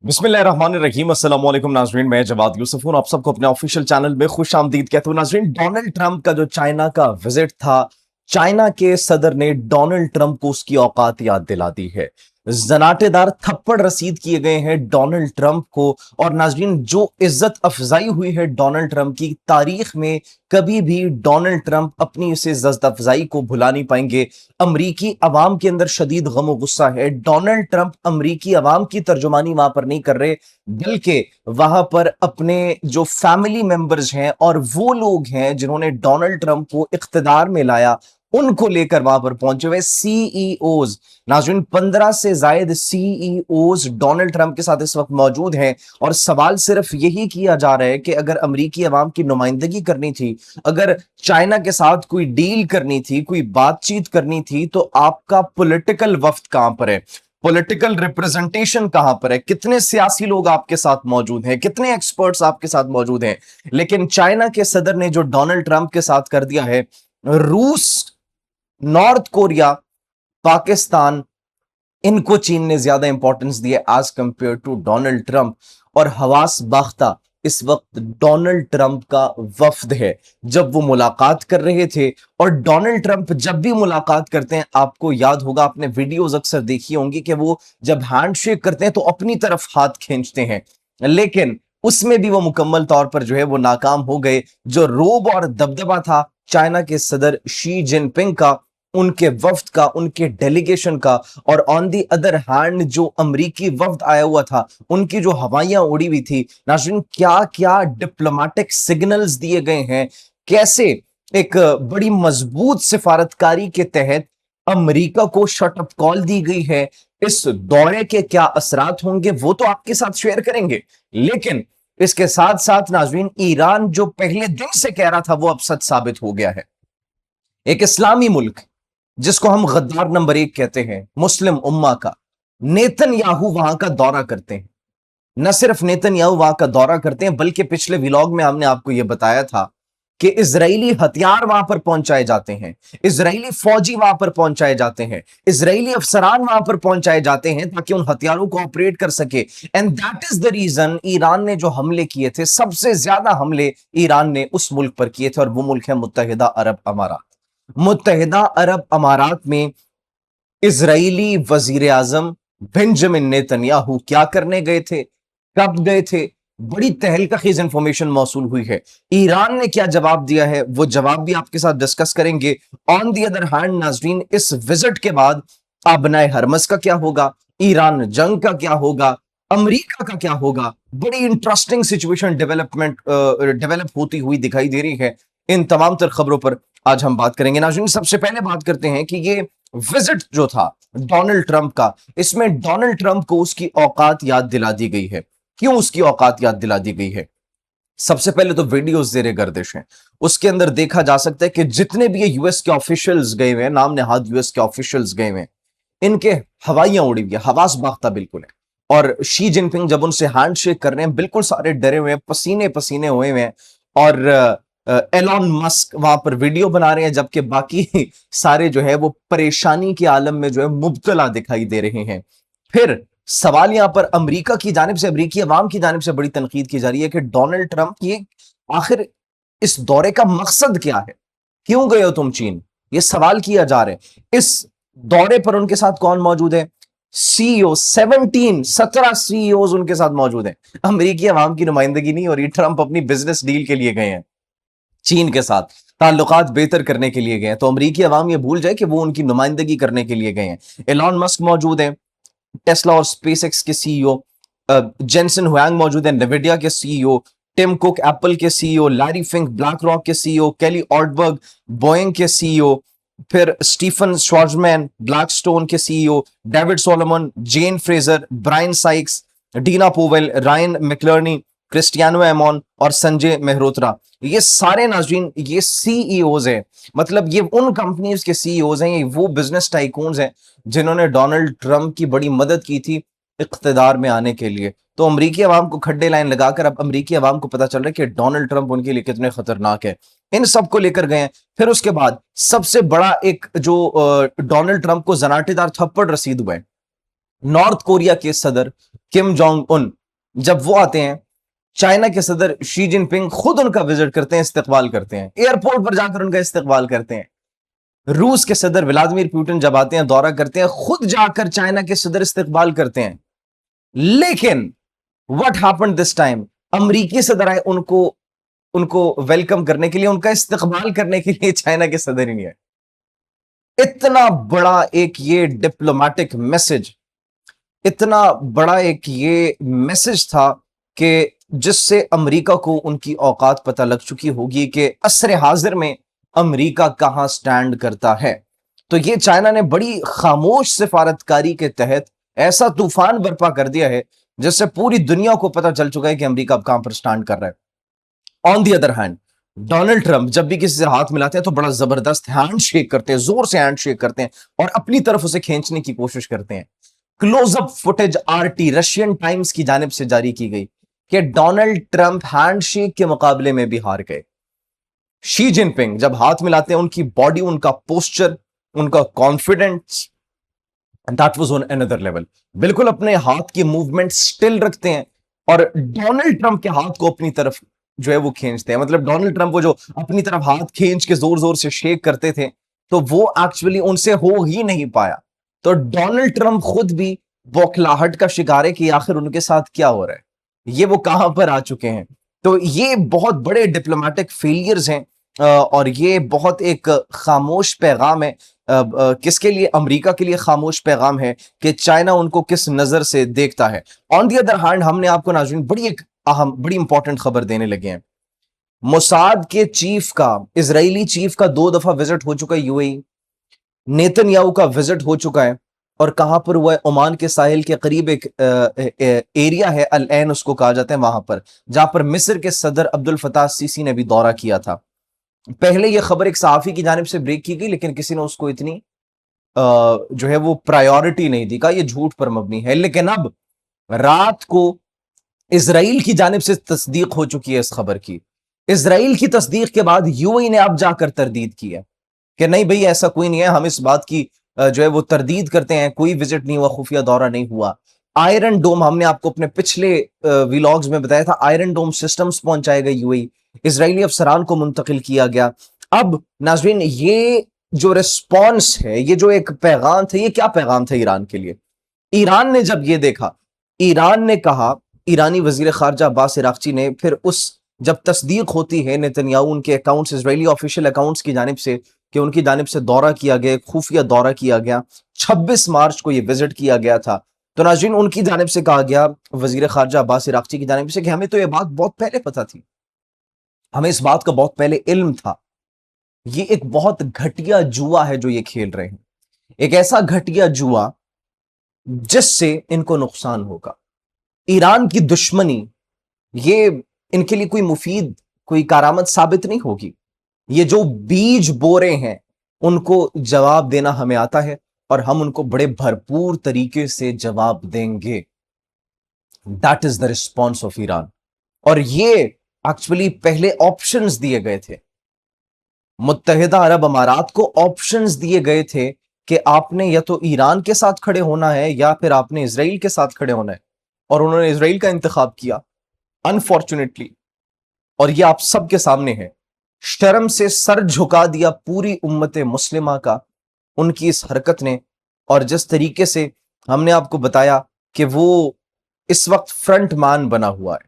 बिस्मिल्लाहिर्रहमानिर्रहीम अस्सलाम वालेकुम नाजरीन, मैं जवाद यूसुफ हूं। आप सबको अपने ऑफिशियल चैनल में खुश आमदीद कहता हूं। नाजरीन, डोनाल्ड ट्रंप का जो चाइना का विजिट था, चाइना के सदर ने डोनाल्ड ट्रंप को उसकी औकात याद दिला दी है। जनाटेदार थप्पड़ रसीद किए गए हैं डोनाल्ड ट्रंप को। और नाजरीन, जो इज्जत अफजाई हुई है डोनाल्ड ट्रंप की, तारीख में कभी भी डोनाल्ड ट्रंप अपनी इस इज्जत अफजाई को भुला नहीं पाएंगे। अमरीकी अवाम के अंदर शदीद गम गुस्सा है। डोनाल्ड ट्रंप अमरीकी अवाम की तर्जुमानी वहां पर नहीं कर रहे, बल्कि वहां पर अपने जो फैमिली मेंबर्स हैं और वो लोग हैं जिन्होंने डोनाल्ड ट्रंप को इख्तिदार में लाया, उनको लेकर वहां पर पहुंचे हुए सीईओज। नाज़रीन, 15 से ज्यादा सीईओज डोनाल्ड ट्रंप के साथ इस वक्त मौजूद हैं। और सवाल सिर्फ यही किया जा रहा है कि अगर अमरीकी अवाम की नुमाइंदगी करनी थी, अगर चाइना के साथ कोई डील करनी थी, कोई बातचीत करनी थी, तो आपका पॉलिटिकल वफ्द कहां पर है? पॉलिटिकल रिप्रेजेंटेशन कहां पर है? कितने सियासी लोग आपके साथ मौजूद हैं? कितने एक्सपर्ट्स आपके साथ मौजूद हैं? लेकिन चाइना के सदर ने जो डोनाल्ड ट्रंप के साथ कर दिया है, रूस, नॉर्थ कोरिया, पाकिस्तान, इनको चीन ने ज्यादा इंपॉर्टेंस दी है as compared to Donald Trump. और हवास बाख्ता इस वक्त डोनाल्ड ट्रंप का वफ्द है। जब वो मुलाकात कर रहे थे, और डोनाल्ड ट्रंप जब भी मुलाकात करते हैं, आपको याद होगा, आपने वीडियोस अक्सर देखी होंगी कि वो जब हैंडशेक करते हैं तो अपनी तरफ हाथ खींचते हैं, लेकिन उसमें भी वो मुकम्मल तौर पर जो है वो नाकाम हो गए। जो रोब और दबदबा था चाइना के सदर शी जिनपिंग का, उनके वफ्द का, उनके डेलीगेशन का, और ऑन दी अदर हैंड जो अमरीकी वफ्द आया हुआ था, उनकी जो हवाइयां उड़ी हुई थी, नाज़रीन, क्या क्या डिप्लोमेटिक सिग्नल्स दिए गए हैं, कैसे एक बड़ी मजबूत सिफारतकारी के तहत अमेरिका को शटअप कॉल दी गई है। इस दौरे के क्या असरात होंगे वो तो आपके साथ शेयर करेंगे, लेकिन इसके साथ साथ नाज़रीन, ईरान जो पहले दिन से कह रहा था वो अब सच साबित हो गया है। एक इस्लामी मुल्क जिसको हम गद्दार नंबर 1 कहते हैं मुस्लिम उम्मा का, नेतन्याहू वहां का दौरा करते हैं। न सिर्फ नेतन्याहू वहां का दौरा करते हैं, बल्कि पिछले व्लॉग में हमने आपको यह बताया था कि इजरायली हथियार वहां पर पहुंचाए जाते हैं, इजरायली फौजी वहां पर पहुंचाए जाते हैं, इजरायली अफसरान वहां पर पहुंचाए जाते हैं ताकि उन हथियारों को ऑपरेट कर सके। And that is the reason Iran ने जो हमले किए थे, सबसे ज्यादा हमले ईरान ने उस मुल्क पर किए थे, और वो मुल्क है मुत्तहिदा अरब अमारात। मुत्तहिदा अरब अमारात में इजरायली वजीर आजम बेंजामिन नेतन्याहू क्या करने गए थे, कब गए थे? बड़ी तहलकाखेज इंफॉर्मेशन मौसूल हुई है। ईरान ने क्या जवाब दिया है, वो जवाब भी आपके साथ डिस्कस करेंगे। ऑन दी अदर हैंड नाजरीन, इस विजिट के बाद आबनाए हरमस का क्या होगा, ईरान जंग का क्या होगा, अमेरिका का क्या होगा? बड़ी इंटरेस्टिंग सिचुएशन डेवलप होती हुई दिखाई दे रही है। इन तमाम तर खबरों पर आज हम बात करेंगे। नाज़रीन, सबसे पहले बात करते हैं कि ये विजिट जो था डोनाल्ड ट्रंप का, इसमें डोनाल्ड ट्रंप को उसकी औकात याद दिला दी गई है। क्यों उसकी औकात याद दिला दी गई है? सबसे पहले तो वीडियोस ज़ेरे गर्दिश हैं, उसके अंदर देखा जा सकता है कि जितने भी ये यूएस के ऑफिशियल्स गए हुए हैं, नाम नहाद यूएस के ऑफिशियल्स गए हुए हैं, इनके हवाइयां उड़ी हुई है, हवास बाख्ता बिल्कुल है। और शी जिनपिंग जब उनसे हैंडशेक कर रहे हैं, बिल्कुल सारे डरे हुए हैं, पसीने पसीने हुए हुए हैं। और एलॉन मस्क वहां पर वीडियो बना रहे हैं, जबकि बाकी सारे जो है वो परेशानी के आलम में जो है मुब्तला दिखाई दे रहे हैं। फिर सवाल यहां पर अमेरिका की जानिब से, अमेरिकी अवाम की जानिब से बड़ी तनकीद की जा रही है कि डोनाल्ड ट्रंप ये आखिर इस दौरे का मकसद क्या है? क्यों गए हो तुम चीन? ये सवाल किया जा रहा है। इस दौरे पर उनके साथ कौन मौजूद है? सीईओ 17 सीईओ उनके साथ मौजूद हैं। अमेरिकी अवाम की नुमाइंदगी नहीं हो रही, ट्रंप अपनी बिजनेस डील के लिए गए हैं, चीन के साथ ताल्लुकात बेहतर करने के लिए गए हैं, तो अमेरिकी अवाम ये भूल जाए कि वो उनकी नुमाइंदगी करने के लिए गए हैं। एलॉन मस्क मौजूद है, टेस्ला और स्पेसएक्स के सीईओ, जेनसन हुआंग मौजूद है, नेविडिया के सीईओ, टिम कुक एप्पल के CEO, Larry Fink BlackRock के सीईओ, केली ऑर्डबर्ग बोइंग के सीईओ, फिर स्टीफन श्वार्जमैन ब्लैकस्टोन के CEO, David Solomon, Jane Fraser, Brian Sykes, Dina Powell, Ryan McInerney, Cristiano Amon और संजय मेहरोत्रा। ये सारे नाज़रीन ये सीईओज हैं, मतलब ये उन कंपनीज के सीईओज हैं, ये वो बिजनेस टाइकून्स हैं जिन्होंने डोनाल्ड ट्रंप की बड़ी मदद की थी इख्तिदार में आने के लिए। तो अमरीकी अवाम को खड्डे लाइन लगाकर अब अमरीकी अवाम को पता चल रहा है कि डोनाल्ड ट्रंप उनके लिए कितने खतरनाक है। इन सब को लेकर गए हैं। फिर उसके बाद सबसे बड़ा एक जो डोनाल्ड ट्रंप को जनाटेदार थप्पड़ रसीद हुआ है, नॉर्थ कोरिया के सदर किम जोंग उन जब वो आते हैं, चाइना के सदर शी जिनपिंग खुद उनका विजिट करते हैं, इस्तकबाल करते हैं, एयरपोर्ट पर जाकर उनका इस्तकबाल करते हैं। रूस के सदर व्लादिमीर पुतिन जब आते हैं, दौरा करते हैं, खुद जाकर चाइना के सदर इस्तकबाल करते हैं। लेकिन व्हाट हैपेंड दिस टाइम, अमरीकी सदर आए उनको उनको वेलकम करने के लिए, उनका इस्तकबाल करने के लिए चाइना के सदर ही नहीं आए। इतना बड़ा एक ये डिप्लोमेटिक मैसेज, इतना बड़ा एक ये मैसेज था कि जिससे अमेरिका को उनकी औकात पता लग चुकी होगी कि असर हाजिर में अमेरिका कहां स्टैंड करता है। तो ये चाइना ने बड़ी खामोश सिफारतकारी के तहत ऐसा तूफान बर्पा कर दिया है जिससे पूरी दुनिया को पता चल चुका है कि अमेरिका अब कहां पर स्टैंड कर रहा है। On the other hand, Donald Trump जब भी किसी से हाथ मिलाते हैं तो बड़ा जबरदस्त हैंड शेक करते हैं, जोर से हैंड शेक करते हैं और अपनी तरफ उसे खींचने की कोशिश करते हैं। Closeup footage RT Russian Times की जानिब से जारी की गई कि डोनाल्ड ट्रंप हैंडशेक के मुकाबले में भी हार गए। शी जिनपिंग जब हाथ मिलाते हैं, उनकी बॉडी, उनका पोस्चर, उनका confidence, that was on another level. बिल्कुल अपने हाथ की मूवमेंट स्टिल रखते हैं और डोनाल्ड ट्रंप के हाथ को अपनी तरफ जो है वो खींचते हैं। मतलब डोनाल्ड ट्रंप वो जो अपनी तरफ हाथ खींच के जोर जोर से शेक करते थे, तो वो एक्चुअली उनसे हो ही नहीं पाया। तो डोनाल्ड ट्रंप खुद भी बौखलाहट का शिकार है कि आखिर उनके साथ क्या हो रहा है, ये वो कहां पर आ चुके हैं। तो ये बहुत बड़े डिप्लोमेटिक फेलियर्स हैं और ये बहुत एक खामोश पैगाम है। किसके लिए? अमेरिका के लिए खामोश पैगाम है कि चाइना उनको किस नजर से देखता है। ऑन दी अदर हैंड, हमने आपको नाज़रीन बड़ी एक अहम, बड़ी इंपॉर्टेंट खबर देने लगे हैं। मोसाद के चीफ का, इजरायली चीफ का 2 दफा विजिट हो चुका है यूएई। नेतन्याहू का विजिट हो चुका है और कहां पर हुआ है? ओमान के साहिल के करीब एक एरिया है, अल ऐन उसको कहा जाता है, वहां पर जहां पर मिस्र के सदर अब्दुल फताह सीसी ने भी दौरा किया था। पहले यह खबर एक सहाफी की जानिब से ब्रेक की गई, लेकिन किसी ने उसको इतनी जो है वो प्रायोरिटी नहीं दी, कहा यह झूठ पर मबनी है। लेकिन अब रात को इसराइल की जानिब से तस्दीक हो चुकी है इस खबर की। इसराइल की तस्दीक के बाद यूएई ने अब जाकर तरदीद की है कि नहीं भाई, ऐसा कोई नहीं है, हम इस बात की जो है वो तरदीद करते हैं, कोई विजिट नहीं हुआ, खुफिया दौरा नहीं हुआ। आयरन डोम, हमने आपको अपने पिछले व्लॉग्स में बताया था, आयरन डोम सिस्टम्स पहुंचाए गए यूएई, इजरायली अफसरान को मुंतकिल किया गया। अब नाज़रीन, ये जो रिस्पॉन्स है, ये जो एक पैगाम था, ये क्या पैगाम था ईरान के लिए? ईरान ने जब ये देखा, ईरान ने कहा, ईरानी वजीर खारजा अब्बास अरागची ने फिर उस जब तस्दीक होती है नेतन्याहू उनके अकाउंट्स, इजरायली ऑफिशियल अकाउंट्स की जानिब से कि उनकी जानिब से दौरा किया गया, खुफिया दौरा किया गया, 26 मार्च को यह विजिट किया गया था। तो नाज़रीन, उनकी जानिब से कहा गया, वजीर खारजा अब्बास अरागची की जानिब से, कि हमें तो यह बात बहुत पहले पता थी, हमें इस बात का बहुत पहले इल्म था। ये एक बहुत घटिया जुआ है जो ये खेल रहे हैं, एक ऐसा घटिया जुआ जिससे इनको नुकसान होगा। ईरान की दुश्मनी ये इनके लिए कोई मुफीद, कोई कारामद साबित नहीं होगी। ये जो बीज बो रहे हैं उनको जवाब देना हमें आता है और हम उनको बड़े भरपूर तरीके से जवाब देंगे। That is the response of Iran. और ये एक्चुअली पहले ऑप्शंस दिए गए थे, मुत्तहिदा अरब अमारात को ऑप्शंस दिए गए थे कि आपने या तो ईरान के साथ खड़े होना है या फिर आपने इसराइल के साथ खड़े होना है, और उन्होंने इसराइल का इंतखाब किया अनफॉर्चुनेटली। और ये आप सबके सामने है, शर्म से सर झुका दिया पूरी उम्मत मुस्लिमा का उनकी इस हरकत ने। और जिस तरीके से हमने आपको बताया कि वो इस वक्त फ्रंट मैन बना हुआ है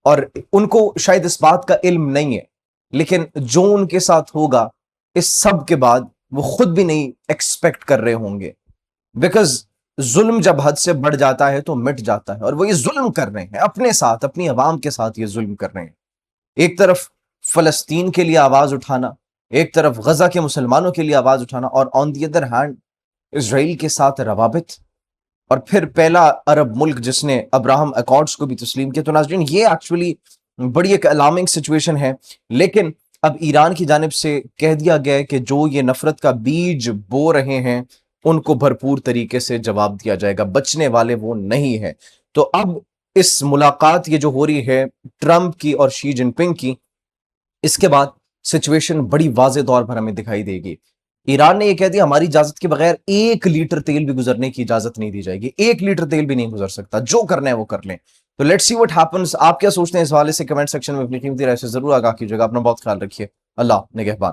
और उनको शायद इस बात का इल्म नहीं है, लेकिन जो उनके साथ होगा इस सब के बाद वो खुद भी नहीं एक्सपेक्ट कर रहे होंगे। बिकॉज जुल्म जब हद से बढ़ जाता है तो मिट जाता है, और वो ये जुल्म कर रहे हैं अपने साथ, अपनी अवाम के साथ ये जुल्म कर रहे हैं। एक तरफ फलस्तीन के लिए आवाज उठाना, एक तरफ गजा के मुसलमानों के लिए आवाज उठाना, और on the other hand Israel के साथ रवाबित, और फिर पहला अरब मुल्क जिसने अब्राहम अकॉर्ड्स को भी तस्लीम किया। तो नाज़रीन, ये एक्चुअली बड़ी एक अलार्मिंग सिचुएशन है। लेकिन अब ईरान की जानिब से कह दिया गया है कि जो ये नफरत का बीज बो रहे हैं उनको भरपूर तरीके से जवाब दिया जाएगा, बचने वाले वो नहीं है। तो अब इस मुलाकात ये जो हो रही है ट्रंप की और शी जिनपिंग की, इसके बाद सिचुएशन बड़ी वाज़े तौर पर हमें दिखाई देगी। ईरान ने यह कह दिया हमारी इजाजत के बगैर 1 लीटर तेल भी गुजरने की इजाजत नहीं दी जाएगी, 1 लीटर तेल भी नहीं गुजर सकता, जो करना है वो कर लें। तो लेट्स सी व्हाट हैपेंस। आप क्या सोचते हैं इस हवाले से कमेंट सेक्शन में अपनी कीमती राय से जरूर आगाह कीजिएगा। अपना बहुत ख्याल रखिए। अल्लाह निगहबान।